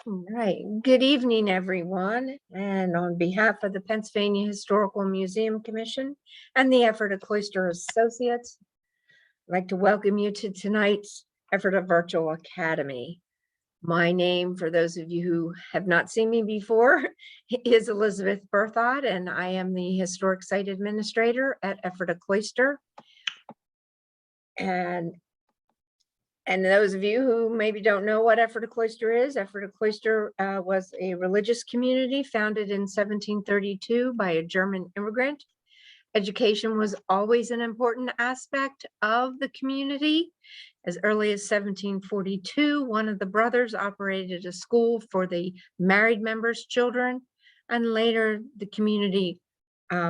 All right. Good evening, everyone. And on behalf of the Pennsylvania Historical Museum Commission and the Ephrata Cloister Associates, I'd like to welcome you to tonight's Ephrata Virtual Academy. My name, for those of you who have not seen me before, is Elizabeth Berthod, and I am the Historic Site Administrator at Ephrata Cloister. And those of you who maybe don't know what Ephrata Cloister is, Ephrata Cloister was a religious community founded in 1732 by a German immigrant. Education was always an important aspect of the community. As early as 1742, one of the brothers operated a school for the married members' children, and later the community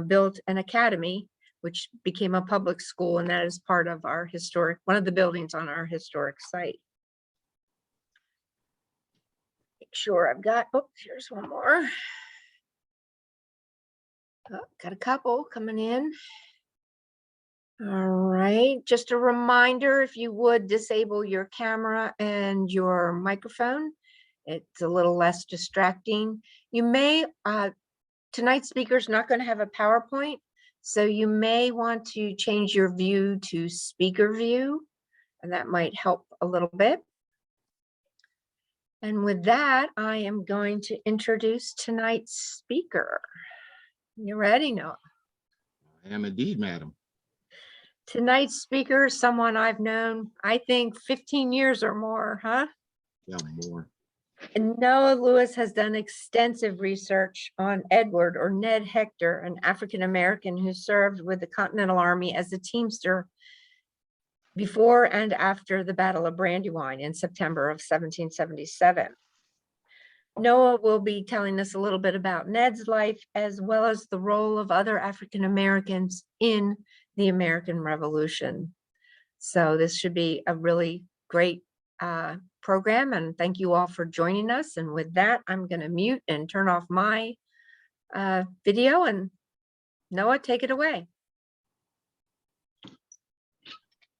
built an academy, which became a public school, and that is part of our historic, one of the buildings on our historic site. Make sure I've got, oh, here's one more. Oh, got a couple coming in. All right, just a reminder, if you would disable your camera and your microphone, it's a little less distracting. You may, tonight's speaker is not going to have a PowerPoint, so you may want to change your view to speaker view, and that might help a little bit. And with that, I am going to introduce tonight's speaker. You ready, Noah? I am indeed, madam. Tonight's speaker is someone I've known, I think, 15 years or more, huh? Yeah, more. And Noah Lewis has done extensive research on Edward, or Ned Hector, an African-American who served with the Continental Army as a teamster before and after the Battle of Brandywine in September of 1777. Noah will be telling us a little bit about Ned's life, as well as the role of other African-Americans in the American Revolution. So this should be a really great program, and thank you all for joining us. And with that, I'm going to mute and turn off my video, and Noah, take it away.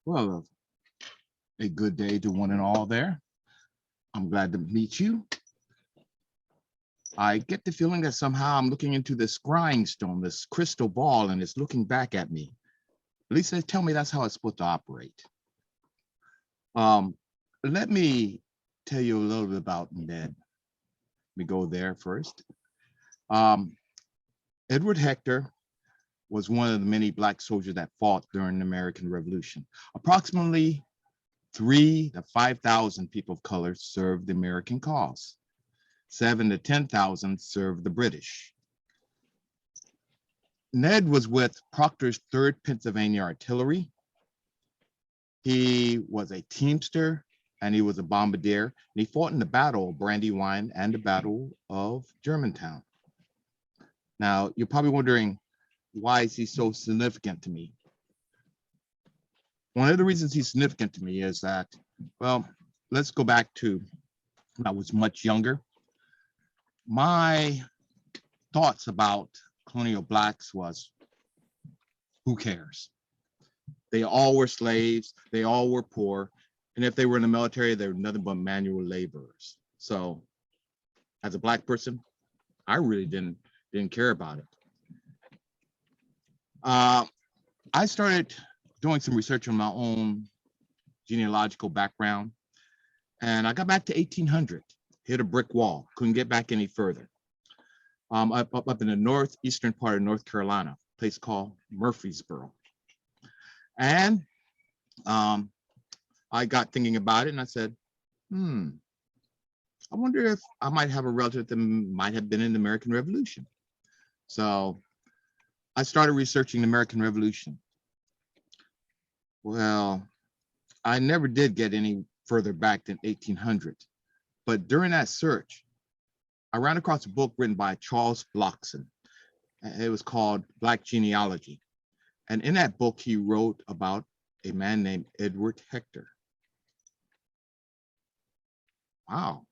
Well, a good day to one and all there. I'm glad to meet you. I get the feeling that somehow I'm looking into this grindstone, this crystal ball, and it's looking back at me. At least they tell me that's how it's supposed to operate. Let me tell you a little bit about Ned. Let me go there first. Edward Hector was one of the many Black soldiers that fought during the American Revolution. Approximately 3,000 to 5,000 people of color served the American cause. 7,000 to 10,000 served the British. Ned was with Proctor's 3rd Pennsylvania Artillery. He was a teamster and he was a bombardier. And he fought in the Battle of Brandywine and the Battle of Germantown. Now, you're probably wondering, why is he so significant to me? One of the reasons he's significant to me is that, well, let's go back to when I was much younger. My thoughts about colonial Blacks was, who cares? They all were slaves, they all were poor, and if they were in the military, they were nothing but manual laborers. So as a Black person, I really didn't care about it. I started doing some research on my own genealogical background, and I got back to 1800, hit a brick wall, couldn't get back any further. Up in the northeastern part of North Carolina, a place called Murfreesboro. And I got thinking about it, and I said, I wonder if I might have a relative that might have been in the American Revolution. So I started researching the American Revolution. Well, I never did get any further back than 1800. But during that search, I ran across a book written by Charles Blockson. It was called Black Genealogy. And in that book, he wrote about a man named Edward Hector. Wow.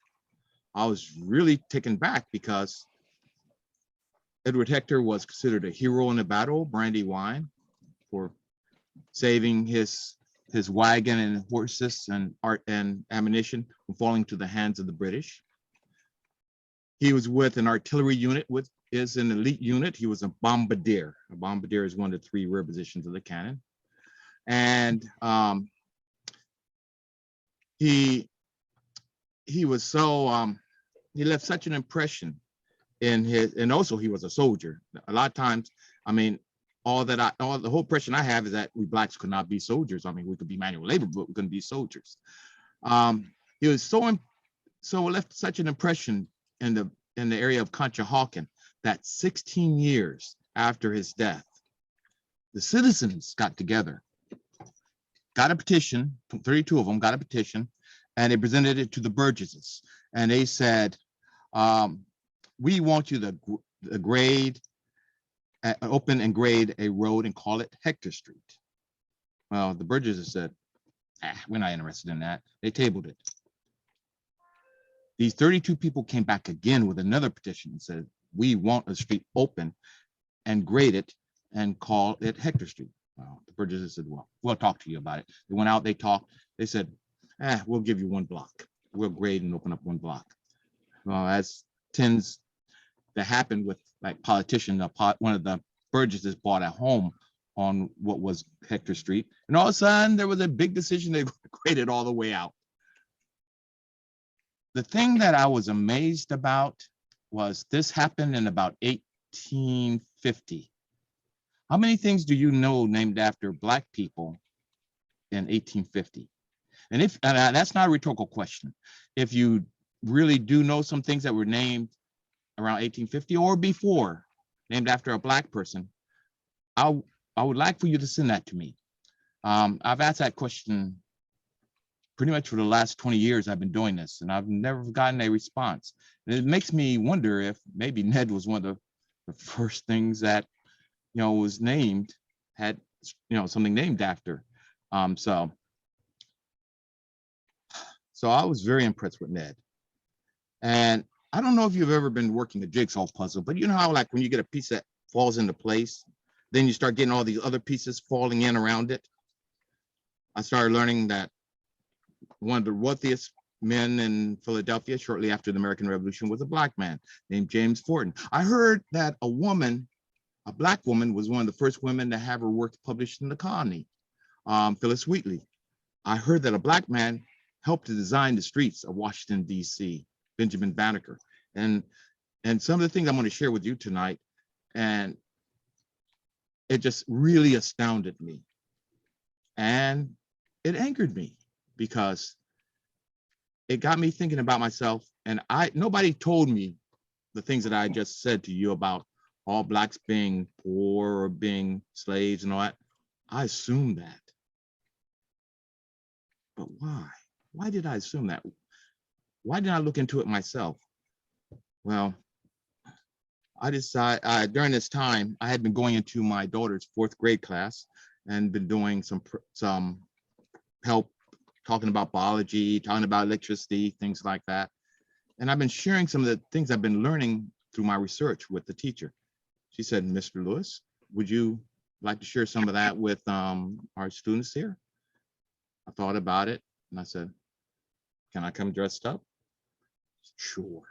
I was really taken back because Edward Hector was considered a hero in the Battle of Brandywine for saving his wagon and horses and ammunition from falling to the hands of the British. He was with an artillery unit, is an elite unit. He was a bombardier. A bombardier is one of the 3 rear positions of the cannon. And he was so, he left such an impression in his, and also he was a soldier. A lot of times, I mean, the whole impression I have is that we blacks could not be soldiers. I mean, we could be manual labor, but we couldn't be soldiers. He was so left such an impression in the area of Conshohocken that 16 years after his death, the citizens got together, got a petition, 32 of them got a petition, and they presented it to the Burgesses. And they said, we want you to open and grade a road and call it Hector Street. Well, the Burgesses said, we're not interested in that. They tabled it. These 32 people came back again with another petition and said, we want a street open and grade it and call it Hector Street. Well, the Burgesses said, well, we'll talk to you about it. They went out, they talked, they said, we'll give you 1 block. We'll grade and open up 1 block. Well, as tends to happen with like politicians, one of the Burgesses bought a home on what was Hector Street. And all of a sudden there was a big decision, they graded all the way out. The thing that I was amazed about was this happened in about 1850. How many things do you know named after Black people in 1850? And that's not a rhetorical question. If you really do know some things that were named around 1850 or before, named after a Black person, I would like for you to send that to me. I've asked that question pretty much for the last 20 years I've been doing this, and I've never gotten a response. And it makes me wonder if maybe Ned was one of the first things that, was named, had, something named after. So I was very impressed with Ned. And I don't know if you've ever been working a jigsaw puzzle, but you know how like when you get a piece that falls into place, then you start getting all these other pieces falling in around it. I started learning that one of the wealthiest men in Philadelphia shortly after the American Revolution was a Black man named James Forten. I heard that a Black woman was one of the first women to have her work published in the colony, Phyllis Wheatley. I heard that a Black man helped to design the streets of Washington, D.C., Benjamin Banneker. And some of the things I'm going to share with you tonight, and it just really astounded me. And it angered me because it got me thinking about myself. And nobody told me the things that I just said to you about all Blacks being poor or being slaves and all that. I assumed that. But why? Why did I assume that? Why didn't I look into it myself? Well, I decided during this time, I had been going into my daughter's 4th grade class and been doing some help talking about biology, talking about electricity, things like that. And I've been sharing some of the things I've been learning through my research with the teacher. She said, Mr. Lewis, would you like to share some of that with our students here? I thought about it and I said, can I come dressed up? Sure.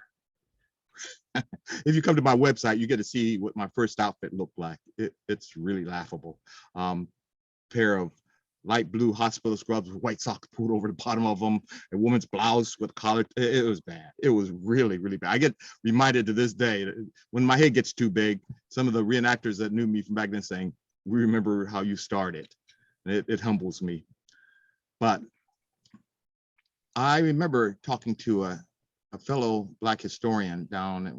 If you come to my website, you get to see what my first outfit looked like. It's really laughable. Pair of light blue hospital scrubs with white socks pulled over the bottom of them, a woman's blouse with collar. It was bad. It was really, really bad. I get reminded to this day that when my head gets too big, some of the reenactors that knew me from back then saying, we remember how you started. It humbles me. But I remember talking to a fellow Black historian down at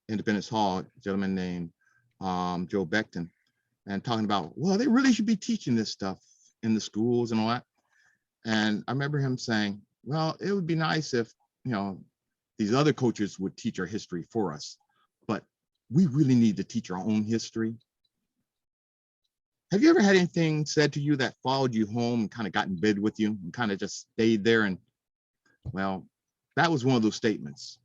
Independence Hall, a gentleman named Joe Beckton, and talking about, well, they really should be teaching this stuff in the schools and all that. And I remember him saying, well, it would be nice if, these other coaches would teach our history for us, but we really need to teach our own history. Have you ever had anything said to you that followed you home and kind of got in bed with you and kind of just stayed there? And well, that was one of those statements.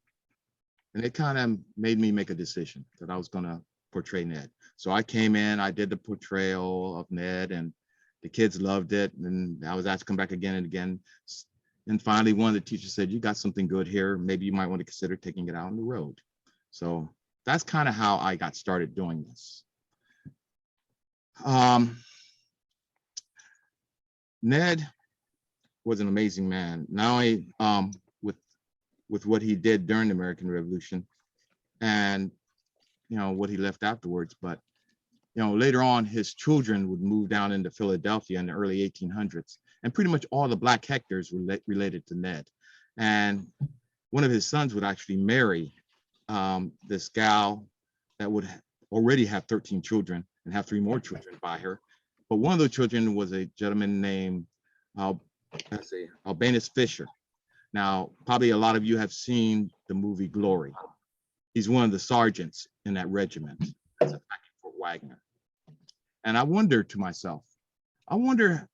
And it kind of made me make a decision that I was going to portray Ned. So I came in, I did the portrayal of Ned, and the kids loved it. And I was asked to come back again and again. And finally, one of the teachers said, you got something good here. Maybe you might want to consider taking it out on the road. So that's kind of how I got started doing this. Ned was an amazing man, not only with what he did during the American Revolution and what he left afterwards, but later on his children would move down into Philadelphia in the early 1800s, and pretty much all the Black Hectors were related to Ned. And one of his sons would actually marry this gal that would already have 13 children and have 3 more children by her. But one of those children was a gentleman named Albinus Fisher. Now, probably a lot of you have seen the movie Glory. He's one of the sergeants in that regiment that's attacking Fort Wagner. And I wonder to myself, I wonder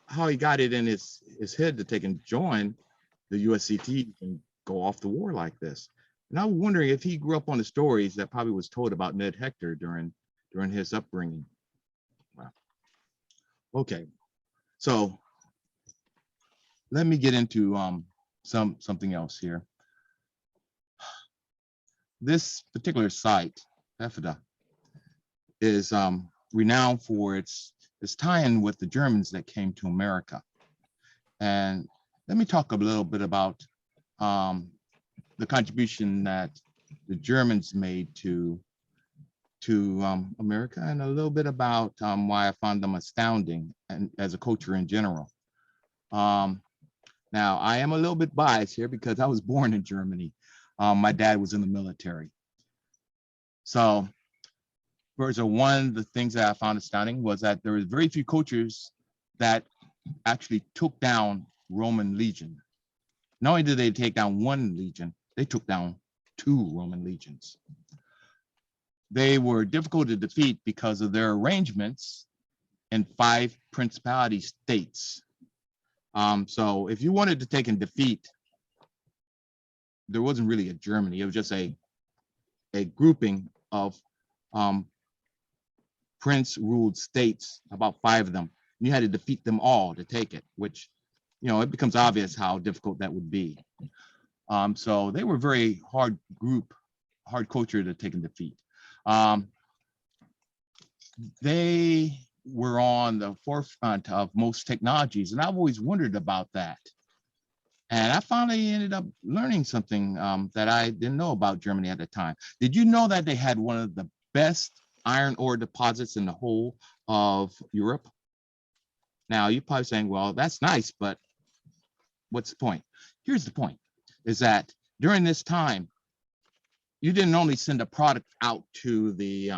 how he got it in his head to take and join the USCT and go off the war like this. And I was wondering if he grew up on the stories that probably was told about Ned Hector during his upbringing. Wow. Okay, so let me get into something else here. This particular site, Ephrata, is renowned for its tie-in with the Germans that came to America. And let me talk a little bit about the contribution that the Germans made to America, and a little bit about why I found them astounding and as a culture in general. Now, I am a little bit biased here because I was born in Germany. My dad was in the military. So first of all, one of the things that I found astounding was that there was very few cultures that actually took down Roman legion. Not only did they take down 1 legion, they took down 2 Roman legions. They were difficult to defeat because of their arrangements in 5 principality states. So if you wanted to take and defeat, there wasn't really a Germany. It was just a grouping of prince-ruled states, about 5 of them. And you had to defeat them all to take it, which, it becomes obvious how difficult that would be. So they were very hard culture to take and defeat. They were on the forefront of most technologies, and I've always wondered about that. And I finally ended up learning something that I didn't know about Germany at the time. Did you know that they had one of the best iron ore deposits in the whole of Europe? Now, you're probably saying, well, that's nice, but what's the point? Here's the point, is that during this time, you didn't only send a product out to the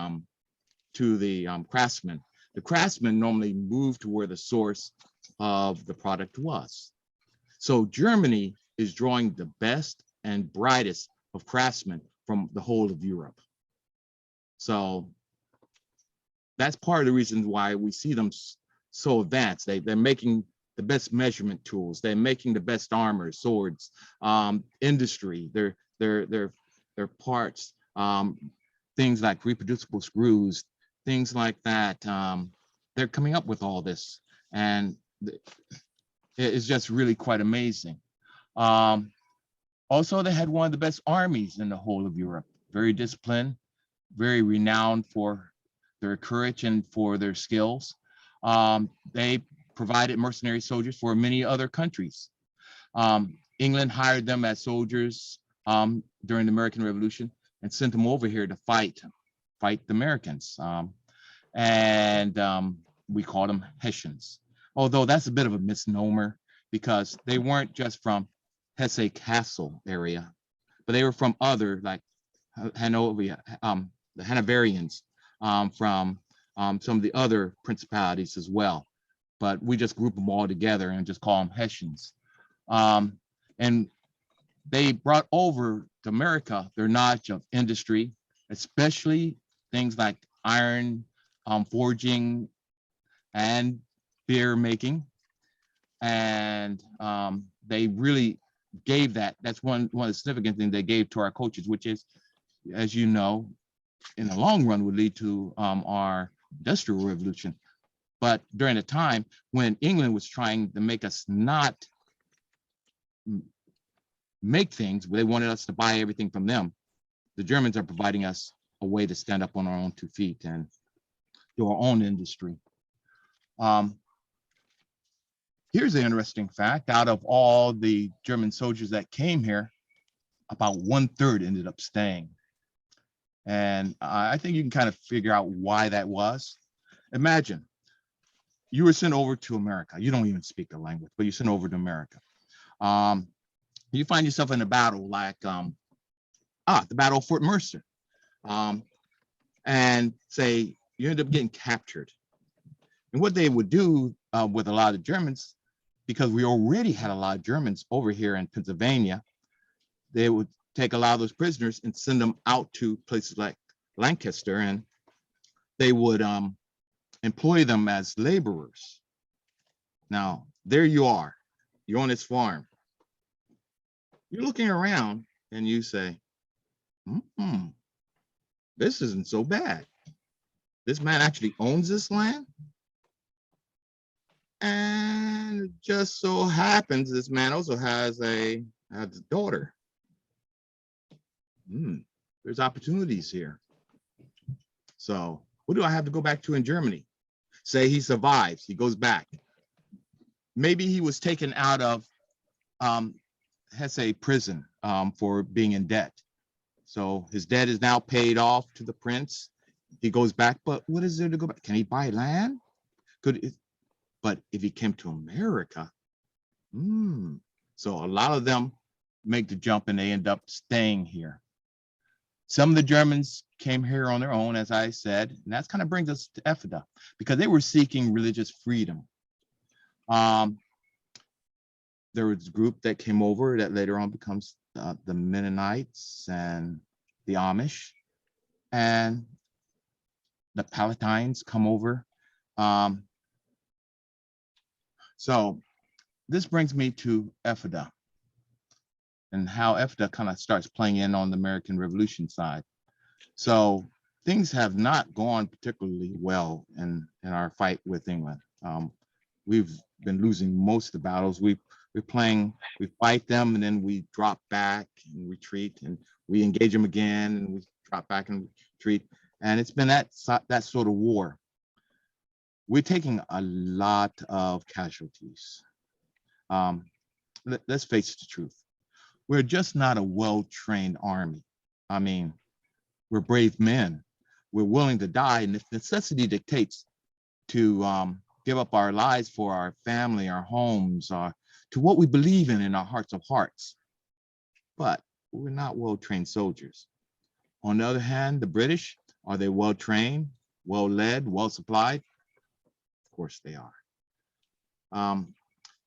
craftsman. The craftsman normally moved to where the source of the product was. So Germany is drawing the best and brightest of craftsmen from the whole of Europe. So that's part of the reason why we see them so advanced. They're making the best measurement tools. They're making the best armor, swords, industry, their parts, things like reproducible screws, things like that. They're coming up with all this, and it's just really quite amazing. Also, they had one of the best armies in the whole of Europe, very disciplined, very renowned for their courage and for their skills. They provided mercenary soldiers for many other countries. England hired them as soldiers during the American Revolution and sent them over here to fight the Americans. We call them Hessians. Although that's a bit of a misnomer, because they weren't just from Hesse Castle area, but they were from other, like Hanover, the Hanoverians, from some of the other principalities as well. But we just group them all together and just call them Hessians. And they brought over to America their knowledge of industry, especially things like iron forging and beer making. And they really gave that's one of the significant things they gave to our cultures, which is, as you know, in the long run would lead to our industrial revolution. But during the time when England was trying to make us not make things, they wanted us to buy everything from them. The Germans are providing us a way to stand up on our own 2 feet and do our own industry. Here's an interesting fact. Out of all the German soldiers that came here, about 1/3 ended up staying. And I think you can kind of figure out why that was. Imagine you were sent over to America. You don't even speak the language, but you're sent over to America. You find yourself in a battle like the Battle of Fort Mercer. And say you end up getting captured. And what they would do with a lot of Germans, because we already had a lot of Germans over here in Pennsylvania, they would take a lot of those prisoners and send them out to places like Lancaster, and they would employ them as laborers. Now, there you are, you're on this farm. You're looking around and you say, this isn't so bad. This man actually owns this land. And it just so happens this man also has a daughter. There's opportunities here. So what do I have to go back to in Germany? Say he survives, he goes back. Maybe he was taken out of Hesse prison for being in debt. So his debt is now paid off to the prince. He goes back, but what is there to go back? Can he buy land? But if he came to America, so a lot of them make the jump and they end up staying here. Some of the Germans came here on their own, as I said, and that kind of brings us to Ephrata, because they were seeking religious freedom. There was a group that came over that later on becomes the Mennonites and the Amish, and the Palatines come over. So this brings me to Ephrata and how Ephrata kind of starts playing in on the American Revolution side. So things have not gone particularly well in our fight with England. We've been losing most of the battles. We fight them and then we drop back and retreat, and we engage them again and we drop back and retreat. And it's been that sort of war. We're taking a lot of casualties. Let's face the truth. We're just not a well-trained army. I mean, we're brave men. We're willing to die, and if necessity dictates to give up our lives for our family, our homes, to what we believe in our hearts of hearts. But we're not well-trained soldiers. On the other hand, the British, are they well-trained, well-led, well-supplied? Of course they are.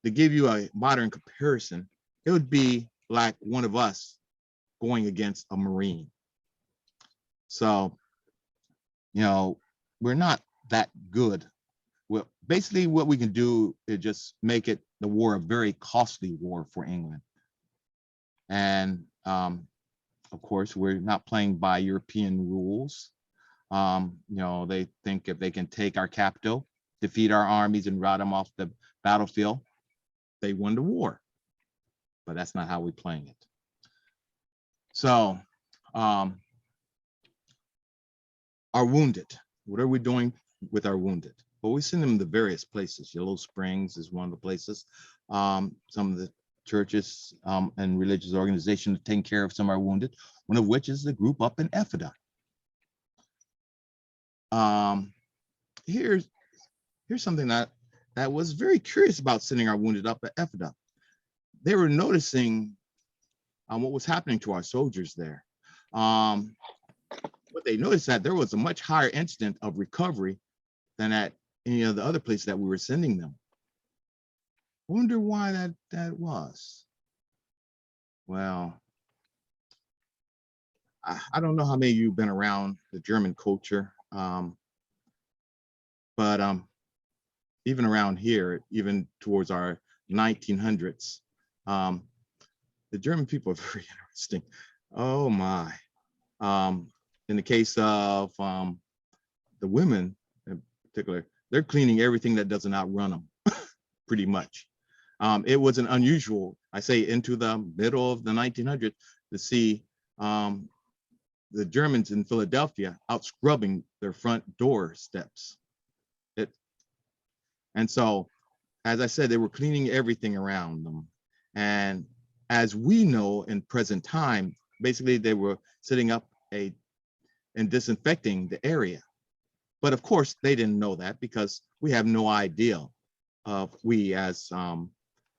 To give you a modern comparison, it would be like one of us going against a Marine. So, we're not that good. Well, basically what we can do is just make it the war a very costly war for England. And of course, we're not playing by European rules. They think if they can take our capital, defeat our armies and rout them off the battlefield, they won the war. But that's not how we're playing it. So our wounded, what are we doing with our wounded? Well, we send them to various places. Yellow Springs is one of the places. Some of the churches and religious organizations are taking care of some of our wounded, one of which is the group up in Ephrata. Here's something that was very curious about sending our wounded up at Ephrata. They were noticing what was happening to our soldiers there. What they noticed that there was a much higher incidence of recovery than at any of the other places that we were sending them. I wonder why that was. Well, I don't know how many of you have been around the German culture, but even around here, even towards our 1900s, the German people are very interesting. Oh my. In the case of the women in particular, they're cleaning everything that doesn't outrun them, pretty much. It wasn't unusual, I say, into the middle of the 1900s to see the Germans in Philadelphia out scrubbing their front door steps. And so, as I said, they were cleaning everything around them. And as we know in present time, basically they were setting up and disinfecting the area. But of course, they didn't know that because we have no idea we as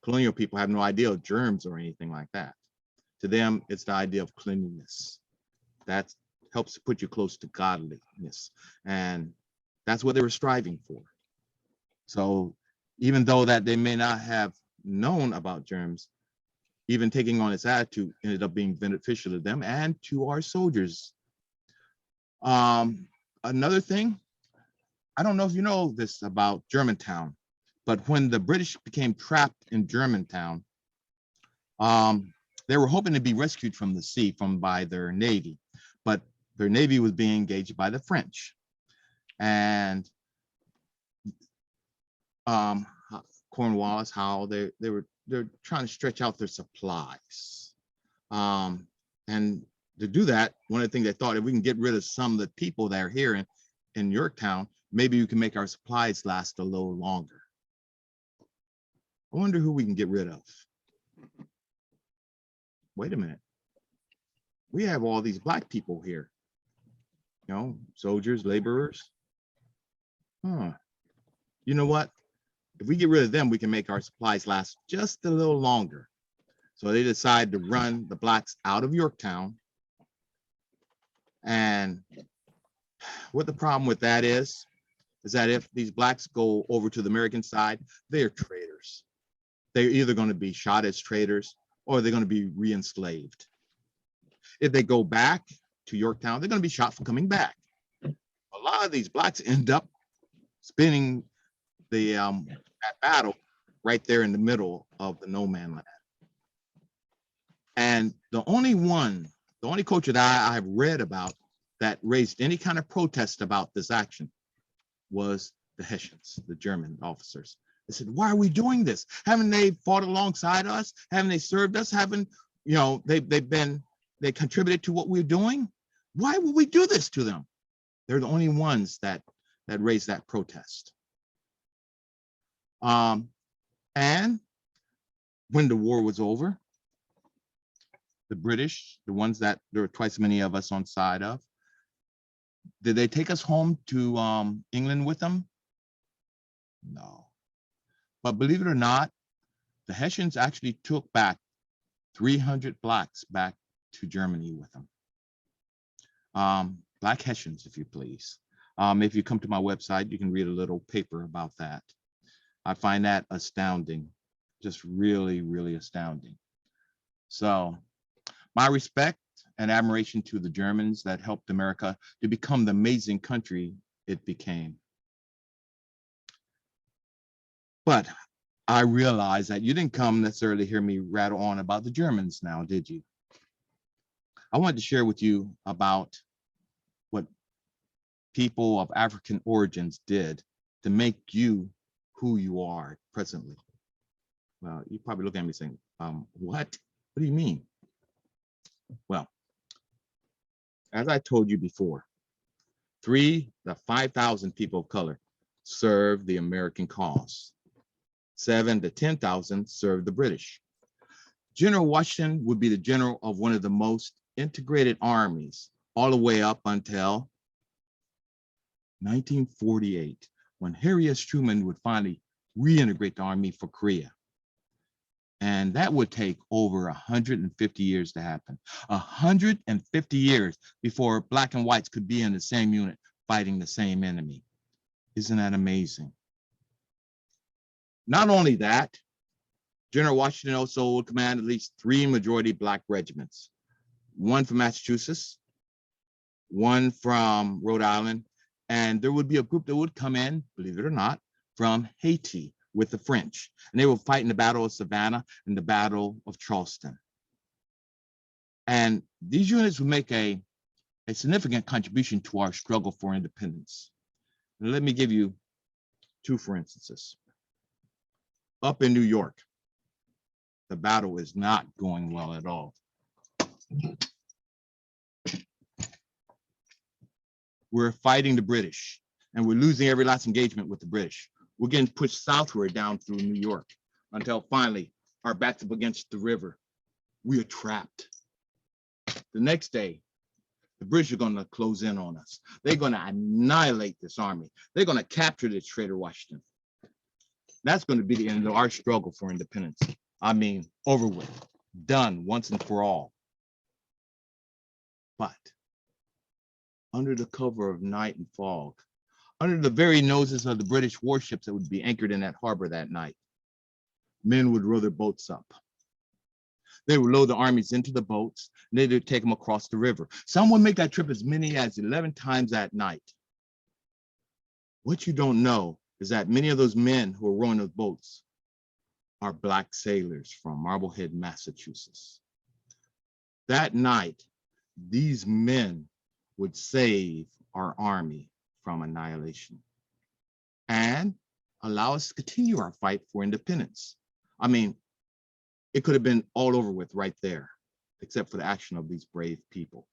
colonial people have no idea of germs or anything like that. To them, it's the idea of cleanliness. That helps put you close to godliness. And that's what they were striving for. So even though that they may not have known about germs, even taking on this attitude ended up being beneficial to them and to our soldiers. Another thing, I don't know if you know this about Germantown, but when the British became trapped in Germantown, they were hoping to be rescued from the sea by their navy, but their navy was being engaged by the French. And Cornwallis, how they're trying to stretch out their supplies. And to do that, one of the things they thought, if we can get rid of some of the people that are here in Yorktown, maybe we can make our supplies last a little longer. I wonder who we can get rid of. Wait a minute. We have all these Black people here, you know, soldiers, laborers. You know what? If we get rid of them, we can make our supplies last just a little longer. So they decide to run the Blacks out of Yorktown. And what the problem with that is that if these Blacks go over to the American side, they're traitors. They're either going to be shot as traitors or they're going to be re-enslaved. If they go back to Yorktown, they're going to be shot for coming back. A lot of these Blacks end up spending the that battle right there in the middle of the no man land. And the only culture that I have read about that raised any kind of protest about this action was the Hessians, the German officers. They said, why are we doing this? Haven't they fought alongside us? Haven't they served us? Haven't, you know, they contributed to what we're doing? Why would we do this to them? They're the only ones that raised that protest. And when the war was over, the British, the ones that there were twice as many of us on side of, did they take us home to England with them? No. But believe it or not, the Hessians actually took back 300 Blacks back to Germany with them. Black Hessians, if you please. If you come to my website, you can read a little paper about that. I find that astounding, just really, really astounding. So my respect and admiration to the Germans that helped America to become the amazing country it became. But I realize that you didn't come necessarily hear me rattle on about the Germans now, did you? I wanted to share with you about what people of African origins did to make you who you are presently. Well, you probably look at me saying, what? What do you mean? Well, as I told you before, 3 to 5,000 people of color served the American cause. 7 to 10,000 served the British. General Washington would be the general of one of the most integrated armies all the way up until 1948, when Harry S. Truman would finally reintegrate the army for Korea. And that would take over 150 years to happen. 150 years before Black and whites could be in the same unit fighting the same enemy. Isn't that amazing? Not only that, General Washington also would command at least 3 majority Black regiments. 1 from Massachusetts, 1 from Rhode Island, and there would be a group that would come in, believe it or not, from Haiti with the French. And they would fight in the Battle of Savannah and the Battle of Charleston. And these units would make a significant contribution to our struggle for independence. And let me give you 2 for instances. Up in New York, the battle is not going well at all. We're fighting the British, and we're losing every last engagement with the British. We're getting pushed southward down through New York until finally our back's up against the river. We are trapped. The next day, the British are going to close in on us. They're going to annihilate this army. They're going to capture this traitor Washington. That's going to be the end of our struggle for independence. I mean, over with, done once and for all. But under the cover of night and fog, under the very noses of the British warships that would be anchored in that harbor that night, men would row their boats up. They would load the armies into the boats, and they would take them across the river. Some would make that trip as many as 11 times that night. What you don't know is that many of those men who are rowing those boats are Black sailors from Marblehead, Massachusetts. That night, these men would save our army from annihilation and allow us to continue our fight for independence. I mean, it could have been all over with right there, except for the action of these brave people.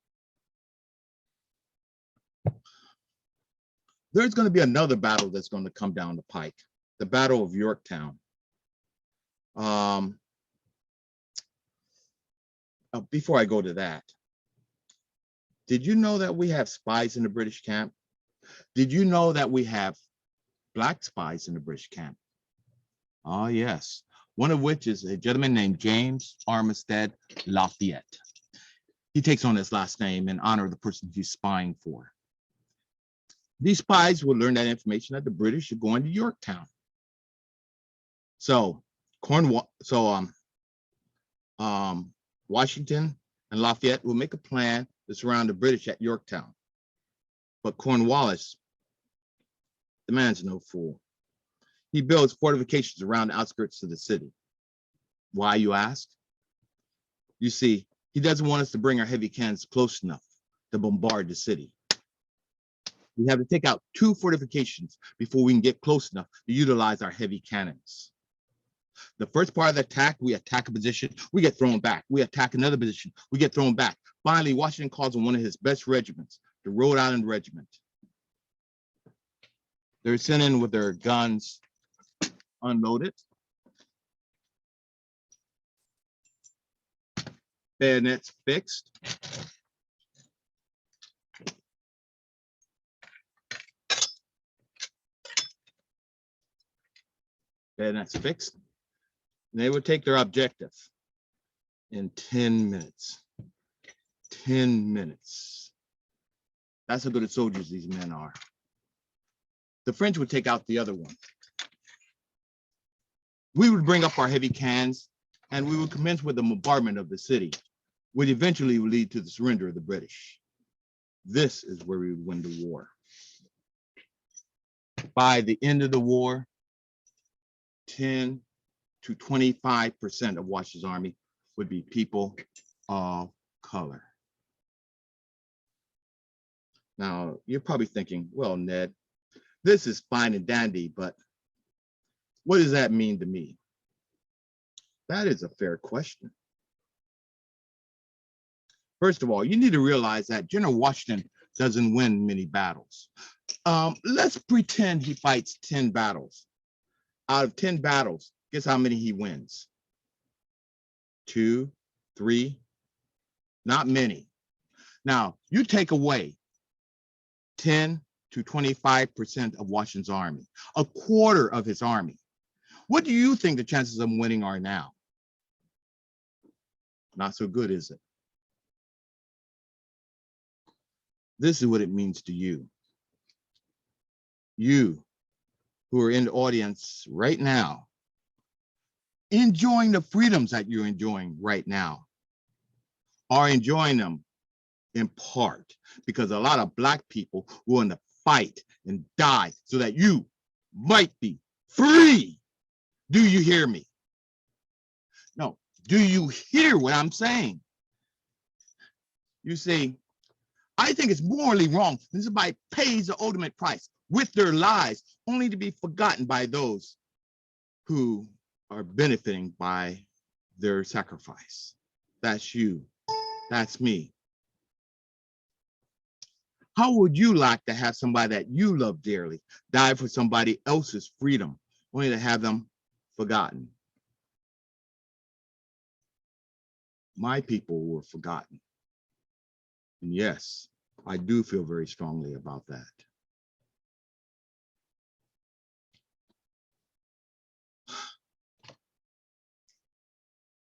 There's going to be another battle that's going to come down the pike, the Battle of Yorktown. Before I go to that, did you know that we have spies in the British camp? Did you know that we have Black spies in the British camp? Oh, yes. One of which is a gentleman named James Armistead Lafayette. He takes on his last name in honor of the person he's spying for. These spies will learn that information that the British are going to Yorktown. So Washington and Lafayette will make a plan to surround the British at Yorktown. But Cornwallis, the man's no fool. He builds fortifications around the outskirts of the city. Why, you ask? You see, he doesn't want us to bring our heavy cannons close enough to bombard the city. We have to take out 2 fortifications before we can get close enough to utilize our heavy cannons. The first part of the attack, we attack a position, we get thrown back. We attack another position, we get thrown back. Finally, Washington calls on one of his best regiments, the Rhode Island Regiment. They're sent in with their guns unloaded, bayonets fixed. Bayonets fixed. And they would take their objective in 10 minutes. 10 minutes. That's how good of soldiers these men are. The French would take out the other one. We would bring up our heavy cannons and we would commence with the bombardment of the city, which eventually would lead to the surrender of the British. This is where we would win the war. By the end of the war, 10 to 25% of Washington's army would be people of color. Now, you're probably thinking, well, Ned, this is fine and dandy, but what does that mean to me? That is a fair question. First of all, you need to realize that General Washington doesn't win many battles. Let's pretend he fights 10 battles. Out of 10 battles, guess how many he wins? 2, 3, not many. Now, you take away 10 to 25% of Washington's army, a quarter of his army. What do you think the chances of winning are now? Not so good, is it? This is what it means to you. You who are in the audience right now, enjoying the freedoms that you're enjoying right now, are enjoying them in part because a lot of Black people willing to fight and die so that you might be free. Do you hear me? No, do you hear what I'm saying? You see, I think it's morally wrong when somebody pays the ultimate price with their lives only to be forgotten by those who are benefiting by their sacrifice. That's you. That's me. How would you like to have somebody that you love dearly die for somebody else's freedom, only to have them forgotten? My people were forgotten. And yes, I do feel very strongly about that.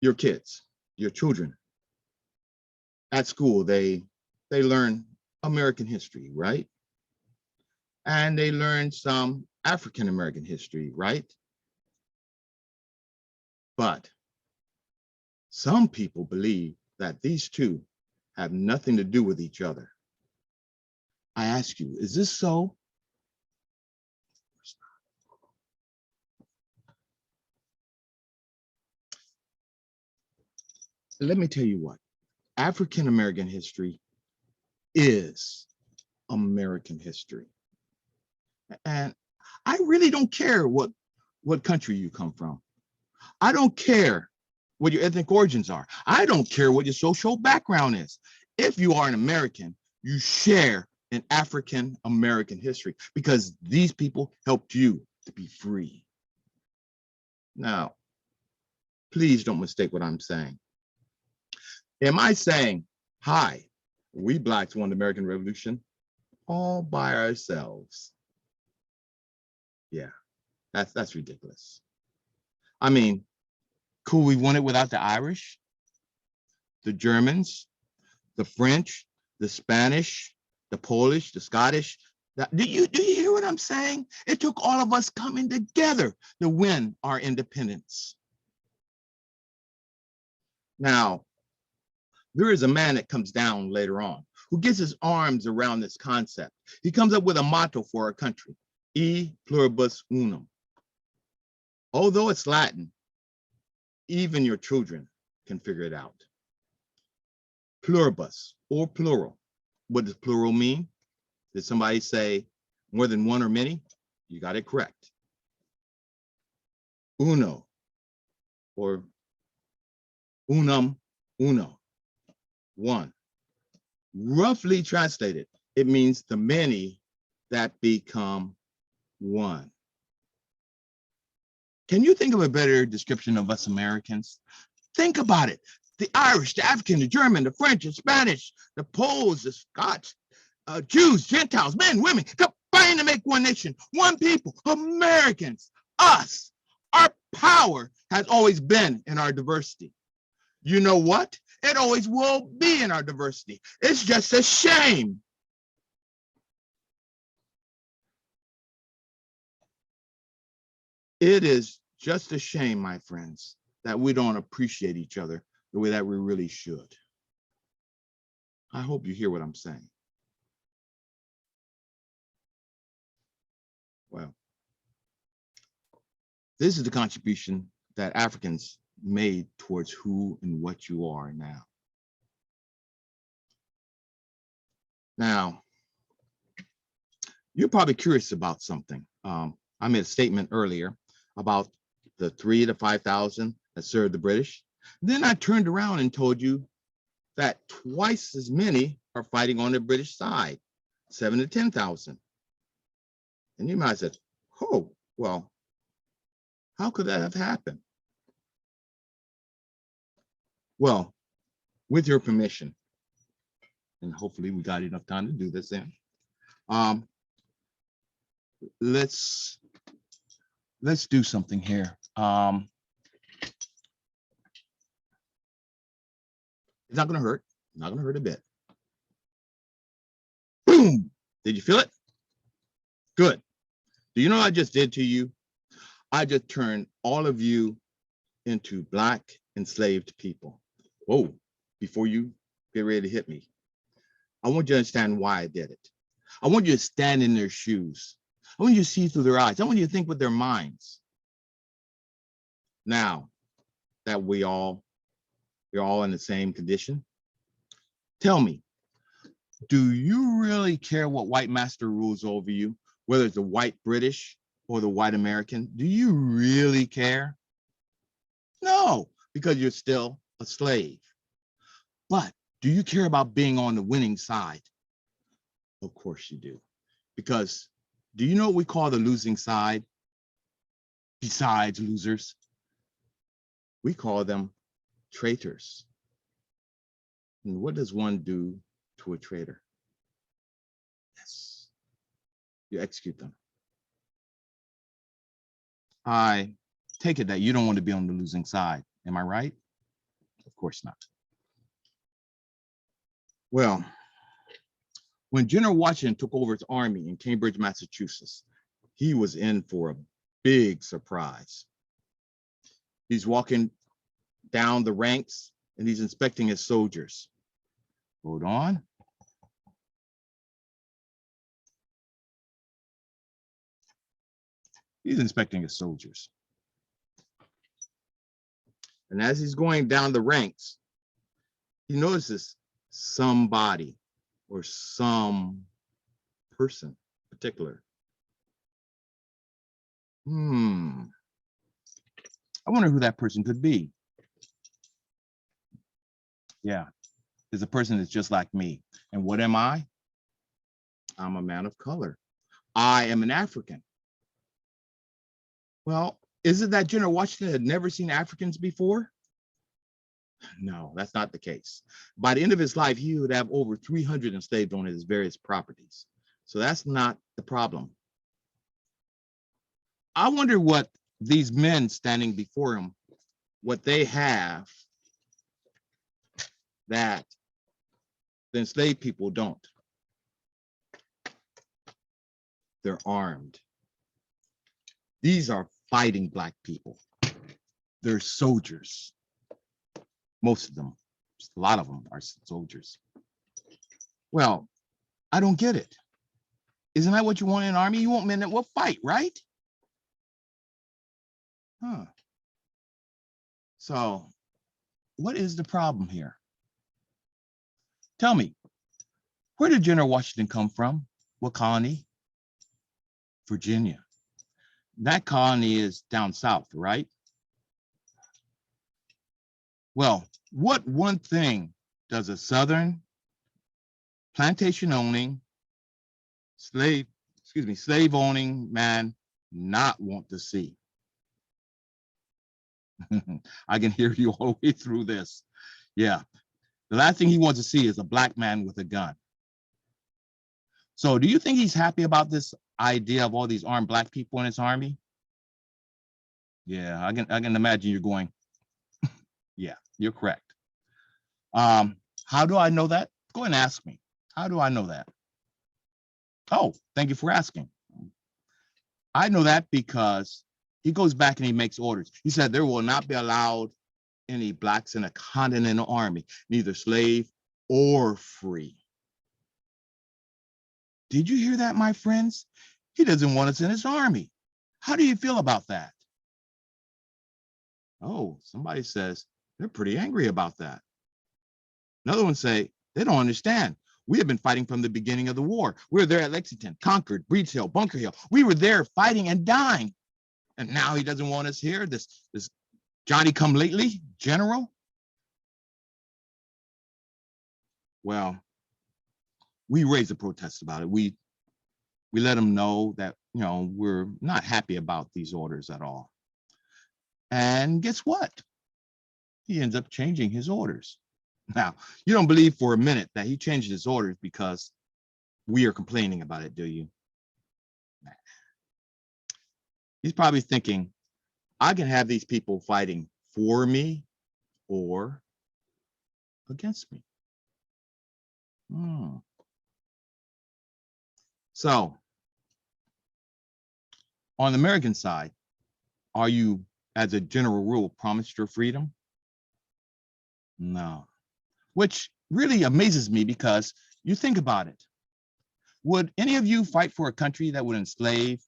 Your kids, your children, at school, they learn American history, right? And they learn some African American history, right? But some people believe that these two have nothing to do with each other. I ask you, is this so? Let me tell you what, African American history is American history. And I really don't care what country you come from. I don't care what your ethnic origins are. I don't care what your social background is. If you are an American, you share in African American history because these people helped you to be free. Now, please don't mistake what I'm saying. Am I saying, hi, we Blacks won the American Revolution all by ourselves? Yeah, that's ridiculous. I mean, could we won it without the Irish, the Germans, the French, the Spanish, the Polish, the Scottish? Do you hear what I'm saying? It took all of us coming together to win our independence. Now, there is a man that comes down later on who gets his arms around this concept. He comes up with a motto for our country, E pluribus unum. Although it's Latin, even your children can figure it out. Pluribus, or plural. What does plural mean? Did somebody say more than one or many? You got it correct. Uno, or unum, uno, one. Roughly translated, it means the many that become one. Can you think of a better description of us Americans? Think about it. The Irish, the African, the German, the French, the Spanish, the Poles, the Scots, Jews, Gentiles, men, women, combined to make one nation, one people, Americans, us. Our power has always been in our diversity. You know what? It always will be in our diversity. It's just a shame. It is just a shame, my friends, that we don't appreciate each other the way that we really should. I hope you hear what I'm saying. Well, this is the contribution that Africans made towards who and what you are now. Now, you're probably curious about something. I made a statement earlier about the 3,000 to 5,000 that served the British. Then I turned around and told you that twice as many are fighting on the British side, 7,000 to 10,000. And you might have said, oh, well, how could that have happened? Well, with your permission, and hopefully we got enough time to do this then, let's do something here. It's not gonna hurt, not gonna hurt a bit. Boom! Did you feel it? Good. Do you know what I just did to you? I just turned all of you into Black enslaved people. Whoa, before you get ready to hit me, I want you to understand why I did it. I want you to stand in their shoes. I want you to see through their eyes. I want you to think with their minds. Now that we're all in the same condition, tell me, do you really care what white master rules over you, whether it's the white British or the white American? Do you really care? No, because you're still a slave. But do you care about being on the winning side? Of course you do. Because do you know what we call the losing side? Besides losers, we call them traitors. And what does one do to a traitor? Yes, you execute them. I take it that you don't want to be on the losing side. Am I right? Of course not. Well, when General Washington took over his army in Cambridge, Massachusetts, he was in for a big surprise. He's walking down the ranks and he's inspecting his soldiers. Hold on. He's inspecting his soldiers. And as he's going down the ranks, he notices somebody or some person in particular. I wonder who that person could be. Yeah, there's a person that's just like me. And what am I? I'm a man of color. I am an African. Well, is it that General Washington had never seen Africans before? No, that's not the case. By the end of his life, he would have over 300 enslaved on his various properties. So that's not the problem. I wonder what these men standing before him, what they have that the enslaved people don't. They're armed. These are fighting Black people. They're soldiers. Most of them, just a lot of them are soldiers. Well, I don't get it. Isn't that what you want in an army? You want men that will fight, right? Huh. So what is the problem here? Tell me, where did General Washington come from? What colony? Virginia. That colony is down south, right? Well, what one thing does a Southern plantation owning, slave owning man not want to see? I can hear you all the way through this. Yeah, the last thing he wants to see is a Black man with a gun. So do you think he's happy about this idea of all these armed Black people in his army? Yeah, I can imagine you're going, yeah, you're correct. How do I know that? Go and ask me. How do I know that? Oh, thank you for asking. I know that because he goes back and he makes orders. He said there will not be allowed any Blacks in a Continental Army, neither slave or free. Did you hear that, my friends? He doesn't want us in his army. How do you feel about that? Oh, somebody says they're pretty angry about that. Another one say they don't understand. We have been fighting from the beginning of the war. We were there at Lexington, Concord, Breeds Hill, Bunker Hill. We were there fighting and dying. And now he doesn't want us here, this Johnny come lately general. Well, we raised a protest about it. We let him know that, you know, we're not happy about these orders at all. And guess what? He ends up changing his orders. Now, you don't believe for a minute that he changed his orders because we are complaining about it, do you? Nah. He's probably thinking, I can have these people fighting for me or against me. So, on the American side, are you, as a general rule, promised your freedom? No. Which really amazes me because you think about it. Would any of you fight for a country that would enslave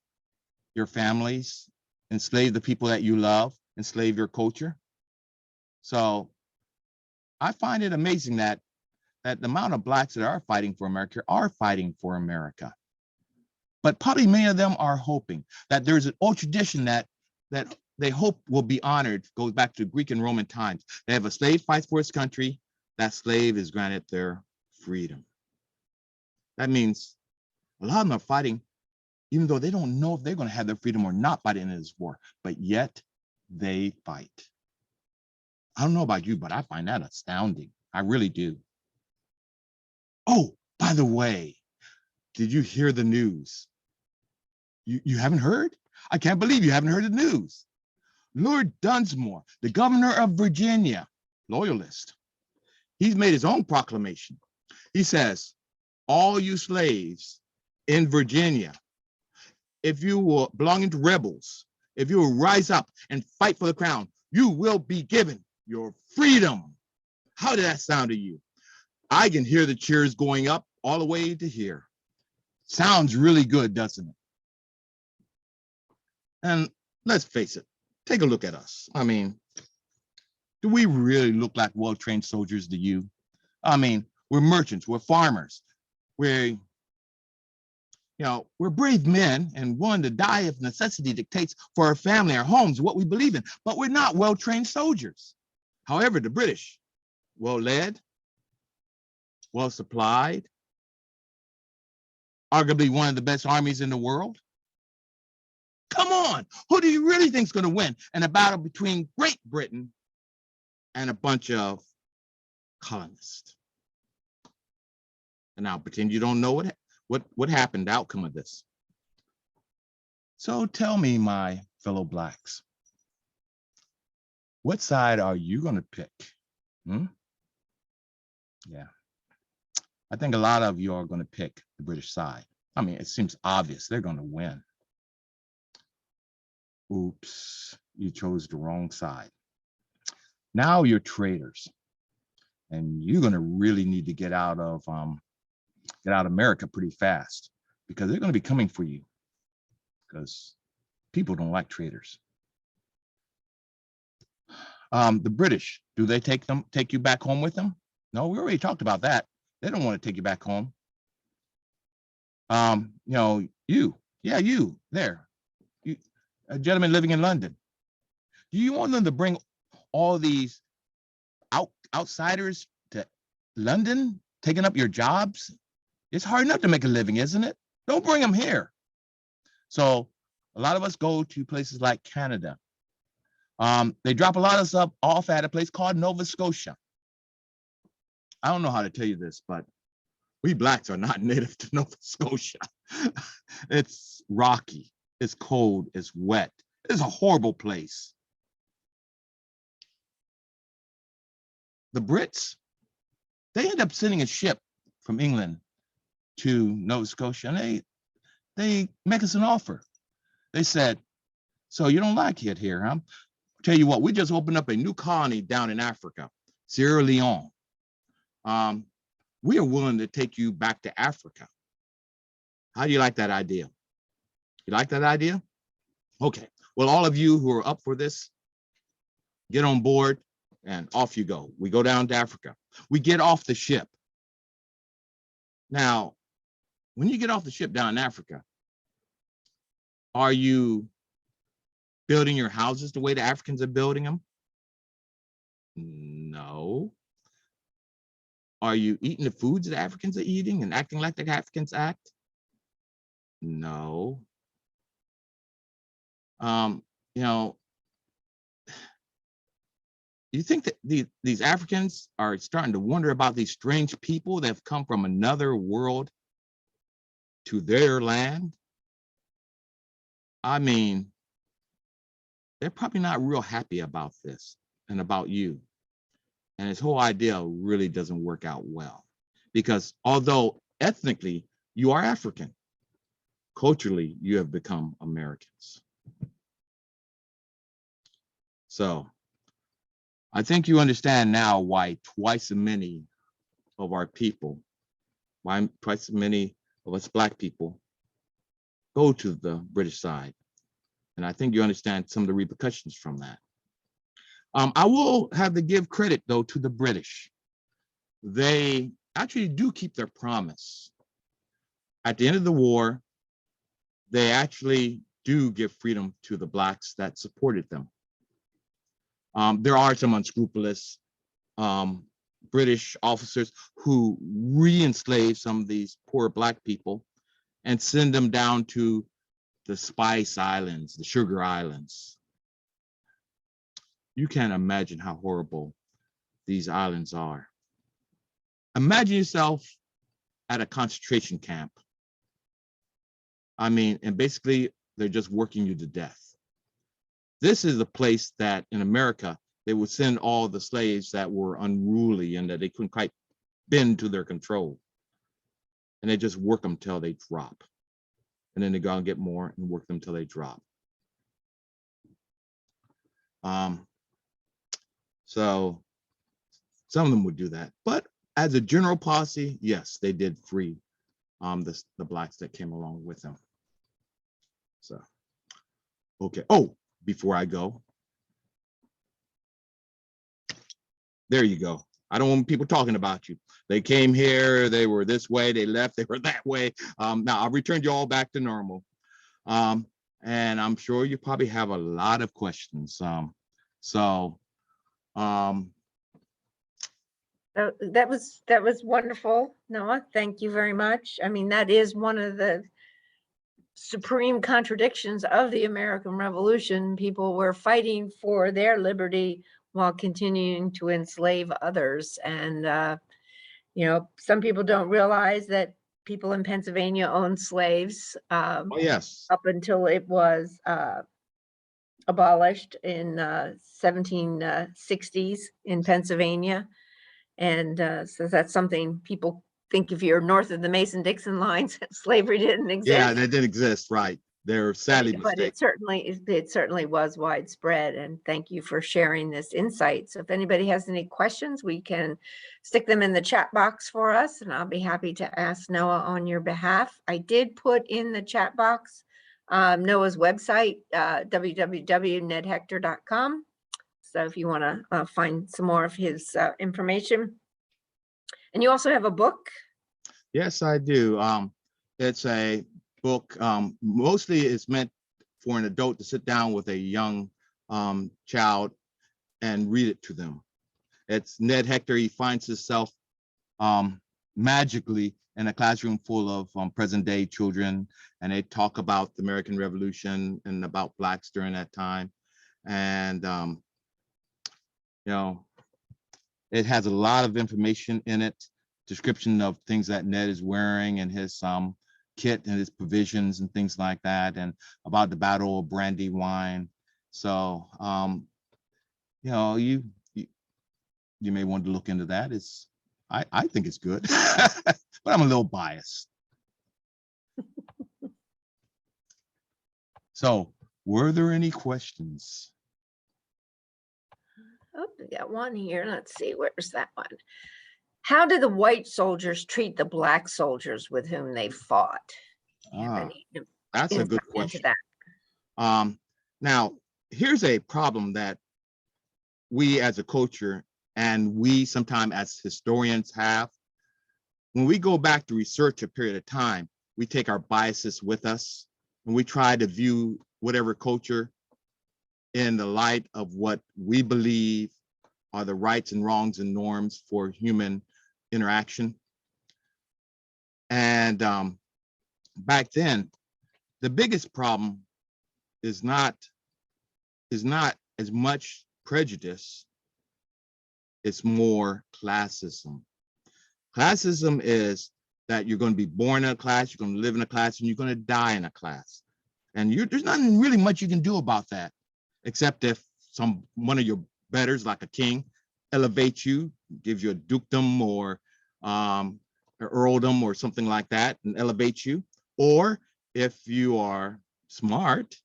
your families, enslave the people that you love, enslave your culture? So I find it amazing that the amount of Blacks that are fighting for America. But probably many of them are hoping that there's an old tradition that they hope will be honored goes back to Greek and Roman times. They have a slave fights for his country. That slave is granted their freedom. That means a lot of them are fighting, even though they don't know if they're going to have their freedom or not by the end of this war, but yet they fight. I don't know about you, but I find that astounding. I really do. Oh, by the way, did you hear the news? You haven't heard? I can't believe you haven't heard the news. Lord Dunsmore, the governor of Virginia, loyalist, he's made his own proclamation. He says, all you slaves in Virginia, if you will belonging to rebels, if you will rise up and fight for the crown, you will be given your freedom. How did that sound to you? I can hear the cheers going up all the way to here. Sounds really good, doesn't it? And let's face it, take a look at us. I mean, do we really look like well-trained soldiers to you? I mean, we're merchants, we're farmers, we're brave men and willing to die if necessity dictates for our family, our homes, what we believe in, but we're not well-trained soldiers. However, the British, well-led, well-supplied, arguably one of the best armies in the world. Come on, who do you really think is going to win in a battle between Great Britain and a bunch of colonists? And now pretend you don't know what happened, the outcome of this. So tell me, my fellow blacks, what side are you going to pick? Yeah, I think a lot of you are going to pick the British side. I mean, it seems obvious they're going to win. Oops, you chose the wrong side. Now you're traitors, and you're going to really need to get out of America pretty fast, because they're going to be coming for you, because people don't like traitors. The British, do they take you back home with them? No, we already talked about that. They don't want to take you back home. You there, a gentleman living in London. Do you want them to bring all these outsiders to London, taking up your jobs? It's hard enough to make a living, isn't it? Don't bring them here. So a lot of us go to places like Canada. They drop a lot of stuff off at a place called Nova Scotia. I don't know how to tell you this, but we blacks are not native to Nova Scotia. It's rocky, it's cold, it's wet. It's a horrible place. The Brits, they end up sending a ship from England to Nova Scotia, and they make us an offer. They said, so you don't like it here, huh? Tell you what, we just opened up a new colony down in Africa, Sierra Leone. We are willing to take you back to Africa. How do you like that idea? You like that idea? Okay, well, all of you who are up for this, get on board and off you go. We go down to Africa. We get off the ship. Now, when you get off the ship down in Africa, are you building your houses the way the Africans are building them? No. Are you eating the foods the Africans are eating and acting like the Africans act? No. You think that these Africans are starting to wonder about these strange people that have come from another world to their land? I mean, they're probably not real happy about this and about you. And this whole idea really doesn't work out well, because although ethnically you are African, culturally you have become Americans. So I think you understand now why twice as many of our people, why twice as many of us Black people go to the British side. And I think you understand some of the repercussions from that. I will have to give credit, though, to the British. They actually do keep their promise. At the end of the war, they actually do give freedom to the blacks that supported them. There are some unscrupulous British officers who re-enslave some of these poor black people and send them down to the Spice Islands, the Sugar Islands. You can't imagine how horrible these islands are. Imagine yourself at a concentration camp. I mean, and basically they're just working you to death. This is a place that in America, they would send all the slaves that were unruly and that they couldn't quite bend to their control. And they just work them till they drop. And then they go and get more and work them till they drop. So some of them would do that. But as a general policy, yes, they did free the blacks that came along with them. So, okay. Oh, before I go, there you go. I don't want people talking about you. They came here, they were this way, they left, they were that way. Now I've returned you all back to normal. And I'm sure you probably have a lot of questions. That was wonderful, Noah. Thank you very much. I mean, that is one of the supreme contradictions of the American Revolution. People were fighting for their liberty while continuing to enslave others. And, you know, some people don't realize that people in Pennsylvania owned slaves oh yes, up until it was abolished in 1760s in Pennsylvania. And so that's something people think if you're north of the Mason-Dixon lines, slavery didn't exist. yeah, that did exist, right? They're sadly But it certainly was widespread. And thank you for sharing this insight. So if anybody has any questions, we can stick them in the chat box for us, and I'll be happy to ask Noah on your behalf. I did put in the chat box Noah's website, www.nedhector.com. So if you want to find some more of his information. And you also have a book. Yes, I do. It's a book. Mostly it's meant for an adult to sit down with a young child and read it to them. It's Ned Hector. He finds himself magically in a classroom full of present day children, and they talk about the American Revolution and about blacks during that time. And you know, it has a lot of information in it, description of things that Ned is wearing and his kit and his provisions and things like that, and about the Battle of Brandywine. So, you know, you may want to look into that. I think it's good, but I'm a little biased. So, were there any questions? Oh, we got one here. Let's see, where's that one? How did the white soldiers treat the black soldiers with whom they fought? That's a good question. Now, here's a problem that we as a culture and we sometimes as historians have. When we go back to research a period of time, we take our biases with us and we try to view whatever culture in the light of what we believe are the rights and wrongs and norms for human interaction. And back then, the biggest problem is not as much prejudice, it's more classism. Classism is that you're going to be born in a class, you're going to live in a class, and you're going to die in a class. And there's not really much you can do about that, except if one of your betters, like a king, elevates you, gives you a dukedom or earldom or something like that, and elevates you. Or if you are smart,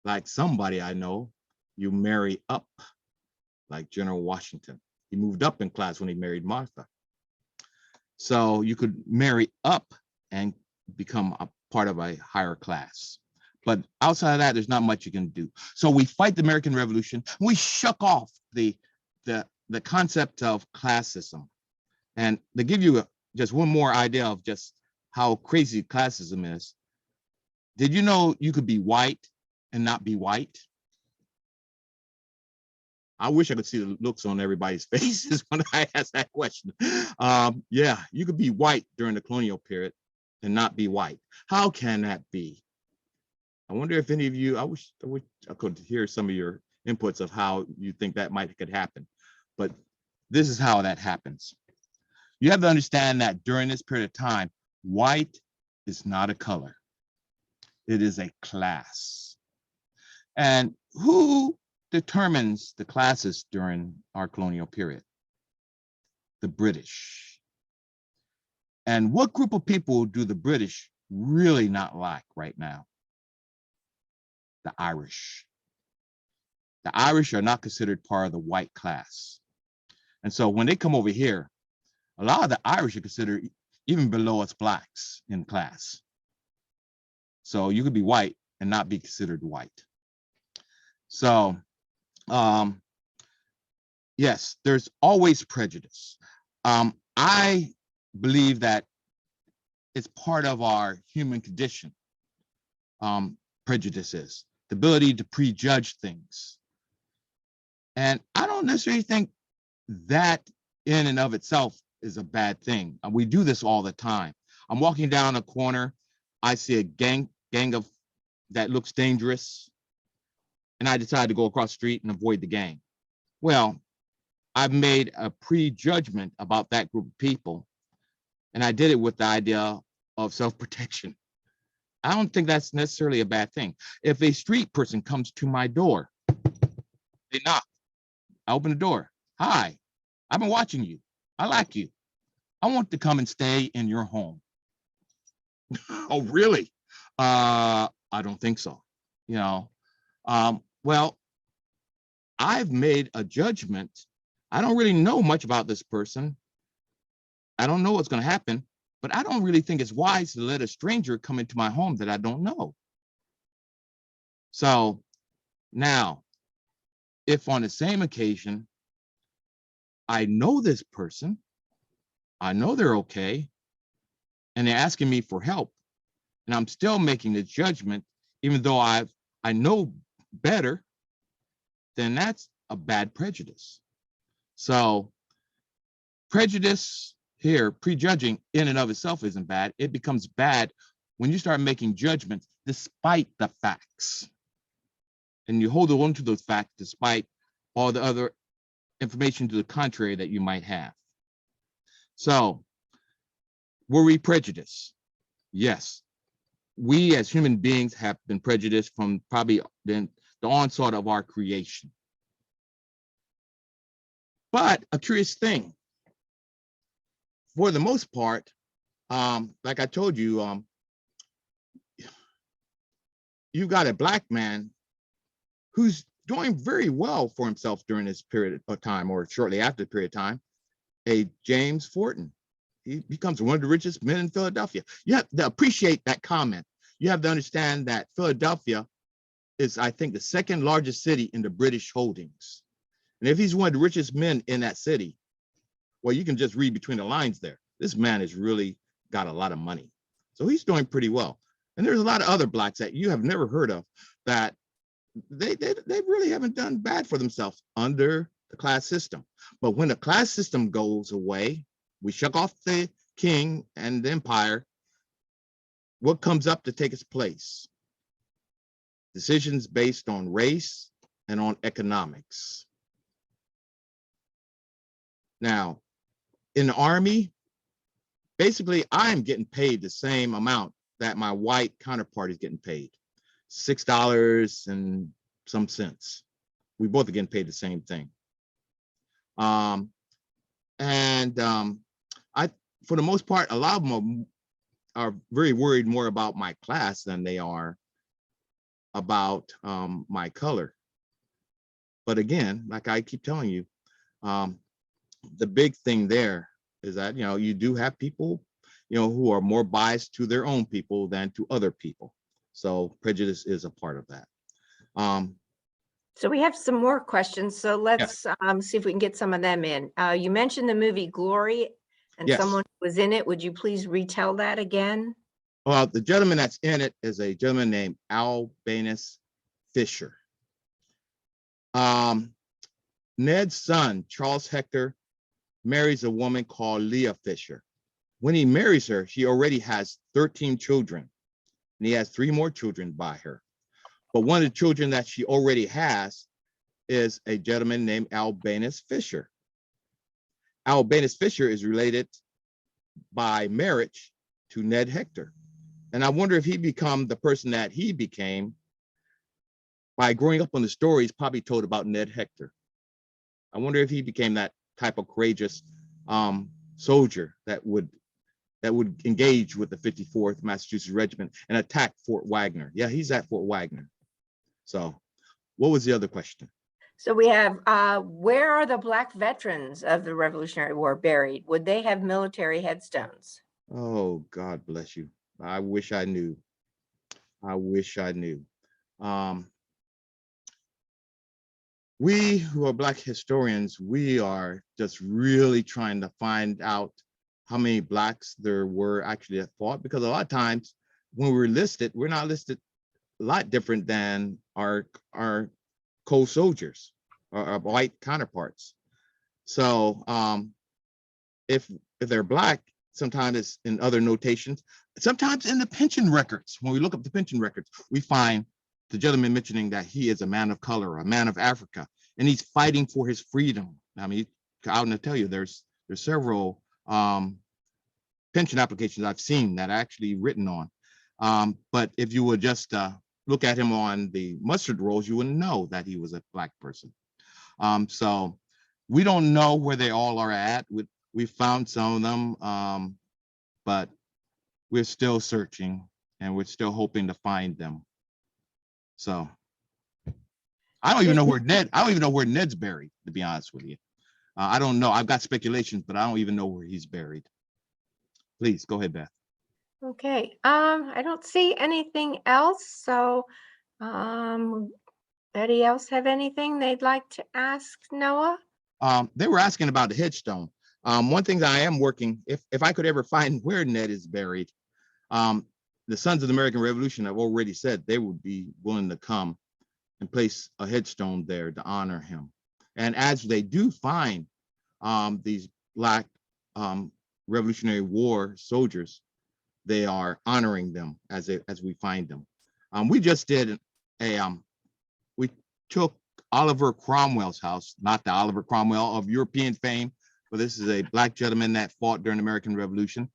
like somebody I know, you marry up, like General Washington. He moved up in class when he married Martha. So you could marry up and become a part of a higher class. But outside of that, there's not much you can do. So we fight the American Revolution. We shuck off the concept of classism. And to give you just one more idea of just how crazy classism is, Did you know you could be white and not be white? I wish I could see the looks on everybody's faces when I asked that question. Yeah, you could be white during the colonial period and not be white. How can that be? I wonder if any of you, I wish I could hear some of your inputs of how you think that could happen. But this is how that happens. You have to understand that during this period of time, white is not a color. It is a class. And who determines the classes during our colonial period? The British. And what group of people do the British really not like right now? The Irish. The Irish are not considered part of the white class. And so when they come over here, a lot of the Irish are considered even below us blacks in class. So you could be white and not be considered white. So yes, there's always prejudice. I believe that it's part of our human condition. Prejudice is the ability to prejudge things. And I don't necessarily think that in and of itself is a bad thing. We do this all the time. I'm walking down a corner, I see a gang of that looks dangerous, and I decide to go across the street and avoid the gang. Well, I've made a prejudgment about that group of people, and I did it with the idea of self-protection. I don't think that's necessarily a bad thing. If a street person comes to my door, they knock, I open the door. Hi, I've been watching you. I like you. I want to come and stay in your home. Oh, really? I don't think so. You know, well, I've made a judgment. I don't really know much about this person. I don't know what's going to happen, but I don't really think it's wise to let a stranger come into my home that I don't know. So now, if on the same occasion, I know this person, I know they're okay, and they're asking me for help, and I'm still making the judgment, even though I know better, then that's a bad prejudice. So prejudice here, prejudging in and of itself isn't bad. It becomes bad when you start making judgments despite the facts. And you hold on to those facts despite all the other information to the contrary that you might have. So were we prejudiced? Yes. We as human beings have been prejudiced from probably the onslaught of our creation. But a curious thing, for the most part, like I told you, you got a black man who's doing very well for himself during this period of time, or shortly after the period of time, a James Fortin. He becomes one of the richest men in Philadelphia. You have to appreciate that comment. You have to understand that Philadelphia is, I think, the second largest city in the British holdings. And if he's one of the richest men in that city, well, you can just read between the lines there. This man has really got a lot of money. So he's doing pretty well. And there's a lot of other blacks that you have never heard of that they really haven't done bad for themselves under the class system. But when the class system goes away, we shuck off the king and the empire. What comes up to take its place? Decisions based on race and on economics. Now, in the Army, basically, I'm getting paid the same amount that my white counterpart is getting paid, $6 and some cents. We both are getting paid the same thing. I, for the most part, a lot of them are very worried more about my class than they are about my color. But again, like I keep telling you, the big thing there is that, you do have people, who are more biased to their own people than to other people. So prejudice is a part of that. So we have some more questions. So let's see if we can get some of them in. You mentioned the movie Glory and Yes. someone who was in it. Would you please retell that again? Well, the gentleman that's in it is a gentleman named Albanus Fisher. Ned's son, Charles Hector, marries a woman called Leah Fisher. When he marries her, she already has 13 children, and he has 3 more children by her. But one of the children that she already has is a gentleman named Albanus Fisher. Albanus Fisher is related by marriage to Ned Hector. And I wonder if he become the person that he became by growing up on the stories probably told about Ned Hector. I wonder if he became that type of courageous soldier that would engage with the 54th Massachusetts Regiment and attack Fort Wagner. Yeah, he's at Fort Wagner. So what was the other question? So we have, where are the Black veterans of the Revolutionary War buried? Would they have military headstones? Oh, God bless you. I wish I knew. I wish I knew. We who are Black historians, we are just really trying to find out how many Blacks there were actually that fought, because a lot of times when we're listed, we're not listed a lot different than our co-soldiers or our white counterparts. So if they're Black, sometimes it's in other notations, sometimes in the pension records. When we look up the pension records, we find the gentleman mentioning that he is a man of color, a man of Africa, and he's fighting for his freedom. I mean, I'm gonna tell you, there's several pension applications I've seen that are actually written on. But if you would just look at him on the mustard rolls, you wouldn't know that he was a Black person. So we don't know where they all are at. We found some of them, but we're still searching and we're still hoping to find them. So I don't even know where Ned's buried, to be honest with you. I don't know. I've got speculations, but I don't even know where he's buried. Please go ahead, Beth. Okay, I don't see anything else. So, anybody else have anything they'd like to ask Noah? They were asking about the headstone. One thing that I am working, if I could ever find where Ned is buried, the Sons of the American Revolution have already said they would be willing to come and place a headstone there to honor him. And as they do find these Black Revolutionary War soldiers, they are honoring them as we find them. We just did we took Oliver Cromwell's house, not the Oliver Cromwell of European fame, but this is a Black gentleman that fought during the American Revolution.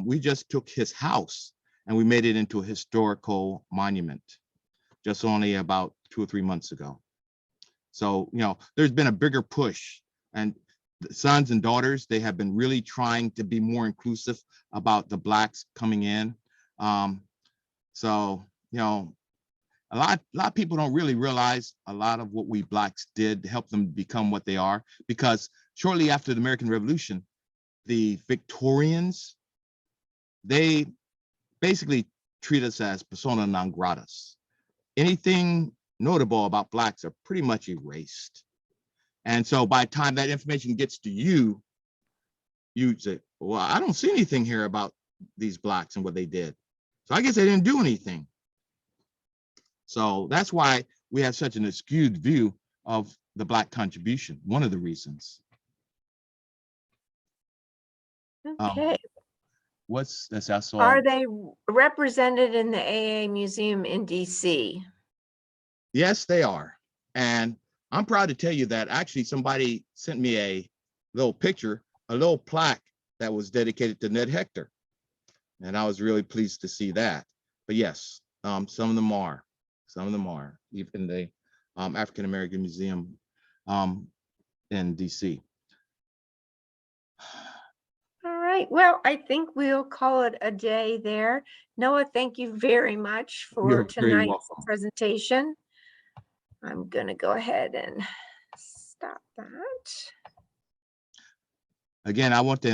We just took his house and we made it into a historical monument just only about 2 or 3 months ago. So, you know, there's been a bigger push, and the sons and daughters, they have been really trying to be more inclusive about the Blacks coming in. So, you know, a lot of people don't really realize a lot of what we Blacks did to help them become what they are, because shortly after the American Revolution, the Victorians, they basically treat us as persona non gratas. Anything notable about Blacks are pretty much erased. And so by the time that information gets to you, you say, well, I don't see anything here about these Blacks and what they did. So I guess they didn't do anything. So that's why we have such an skewed view of the Black contribution, one of the reasons. Okay. What's this? I saw. Are they represented in the AA Museum in DC? Yes, they are. And I'm proud to tell you that actually somebody sent me a little picture, a little plaque that was dedicated to Ned Hector. And I was really pleased to see that. But yes, some of them are. Some of them are, even the African American Museum in DC. All right. Well, I think we'll call it a day there. Noah, thank you very much for You're very tonight's welcome. presentation. I'm going to go ahead and stop that. Again, I want to